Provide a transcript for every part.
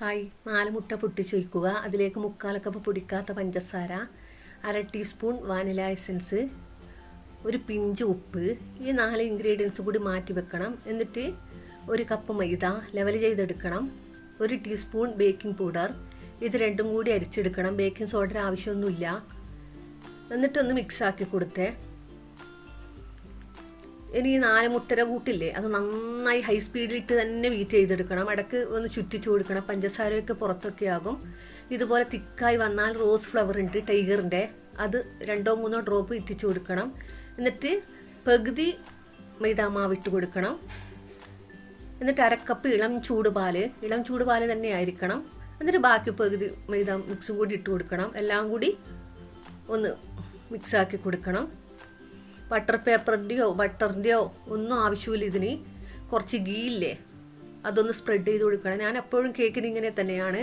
Hi 4 മുട്ട പൊട്ടിച്ച് വയ്ക്കുക. അതിലേക്ക് 3/4 കപ്പ് പൊടിക്കാത്ത പഞ്ചസാര, 1/2 ടീസ്പൂൺ വാനില എസൻസ്, ഒരു പിഞ്ച് ഉപ്പ്. ഈ 4 ഇൻഗ്രീഡിയൻസ് കൂടി മാറ്റി വെക്കണം. എന്നിട്ട് 1 കപ്പ് മൈദ ലെവൽ ചെയ്തെടുക്കണം. 1 ടീസ്പൂൺ ബേക്കിംഗ് പൗഡർ. ഇത് രണ്ടും കൂടി അരിച്ചെടുക്കണം. ബേക്കിംഗ് സോഡയുടെ ആവശ്യമൊന്നുമില്ല. എന്നിട്ടൊന്ന് മിക്സാക്കി കൊടുത്തേ. ഇനി ഈ 4 മുട്ടയുടെ കൂട്ടില്ലേ, അത് നന്നായി ഹൈ സ്പീഡിലിട്ട് തന്നെ ബീറ്റ് ചെയ്തെടുക്കണം. ഇടയ്ക്ക് ഒന്ന് ചുറ്റിച്ചു കൊടുക്കണം. പഞ്ചസാരയൊക്കെ പുറത്തൊക്കെ ആകും. ഇതുപോലെ തിക്കായി വന്നാൽ റോസ് ഫ്ലവർ ഉണ്ട് ടൈഗറിൻ്റെ, അത് 2-3 ഡ്രോപ്പ് ഇറ്റിച്ചു കൊടുക്കണം. എന്നിട്ട് പകുതി മൈദാമാവ് ഇട്ട് കൊടുക്കണം. എന്നിട്ട് 1/2 കപ്പ് ഇളം ചൂടുപാല് തന്നെ ആയിരിക്കണം. എന്നിട്ട് ബാക്കി പകുതി മൈദ മിക്സും കൂടി ഇട്ട് കൊടുക്കണം. എല്ലാം കൂടി ഒന്ന് മിക്സാക്കി കൊടുക്കണം. ബട്ടർ പേപ്പറിൻ്റെയോ ബട്ടറിൻ്റെയോ ഒന്നും ആവശ്യമില്ല. ഇതിന് കുറച്ച് ഗീ ഇല്ലേ, അതൊന്ന് സ്പ്രെഡ് ചെയ്ത് കൊടുക്കണം. ഞാൻ എപ്പോഴും കേക്കിന് ഇങ്ങനെ തന്നെയാണ്,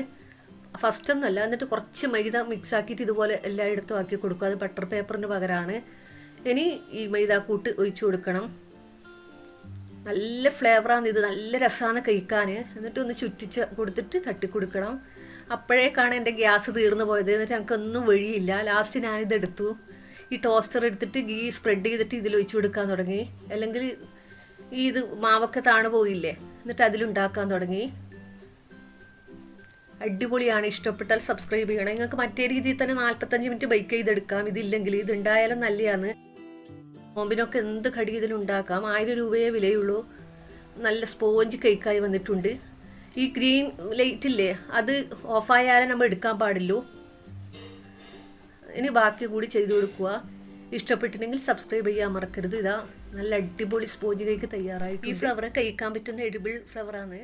ഫസ്റ്റൊന്നുമല്ല. എന്നിട്ട് കുറച്ച് മൈദ മിക്സ് ആക്കിയിട്ട് ഇതുപോലെ എല്ലായിടത്തും ആക്കി കൊടുക്കും. അത് ബട്ടർ പേപ്പറിന് പകരമാണ്. ഇനി ഈ മൈദാക്കൂട്ട് ഒഴിച്ചു കൊടുക്കണം. നല്ല ഫ്ലേവറാണ് ഇത്, നല്ല രസമാണ് കഴിക്കാൻ. എന്നിട്ട് ഒന്ന് ചുറ്റിച്ച് കൊടുത്തിട്ട് തട്ടി കൊടുക്കണം. അപ്പോഴേക്കാണ് എൻ്റെ ഗ്യാസ് തീർന്നു പോയത്. എന്നിട്ട് ഞങ്ങൾക്കൊന്നും വഴിയില്ല. ലാസ്റ്റ് ഞാനിതെടുത്തു. ഈ ടോസ്റ്റർ എടുത്തിട്ട് ഗീ സ്പ്രെഡ് ചെയ്തിട്ട് ഇതിൽ ഒഴിച്ചു കൊടുക്കാൻ തുടങ്ങി. അല്ലെങ്കിൽ ഇത് മാവൊക്കെ താണു പോയില്ലേ. എന്നിട്ട് അതിലുണ്ടാക്കാൻ തുടങ്ങി. അടിപൊളിയാണ്. ഇഷ്ടപ്പെട്ടാൽ സബ്സ്ക്രൈബ് ചെയ്യണം. നിങ്ങൾക്ക് മറ്റേ രീതിയിൽ തന്നെ 45 മിനിറ്റ് ബേക്ക് ചെയ്തെടുക്കാം. ഇതില്ലെങ്കിൽ ഇതുണ്ടായാലും നല്ലതാണ്. നോമ്പിനൊക്കെ എന്ത് കടി ഇതിലുണ്ടാക്കാം. 1000 രൂപയേ വിലയുള്ളൂ. നല്ല സ്പോഞ്ച് കേക്കായി വന്നിട്ടുണ്ട്. ഈ ഗ്രീൻ ലൈറ്റില്ലേ, അത് ഓഫായാലും നമ്മൾ എടുക്കാൻ പാടുള്ളൂ. ഇനി ബാക്കി കൂടി ചെയ്തു കൊടുക്കുക. ഇഷ്ടപ്പെട്ടിട്ടുണ്ടെങ്കിൽ സബ്സ്ക്രൈബ് ചെയ്യാൻ മറക്കരുത്. ഇതാ നല്ല അടിപൊളി സ്പോഞ്ച് കേക്ക് തയ്യാറായിട്ട്. ഈ ഫ്ലവർ കഴിക്കാൻ പറ്റുന്ന എഡിബിൾ ഫ്ലവറാണ്.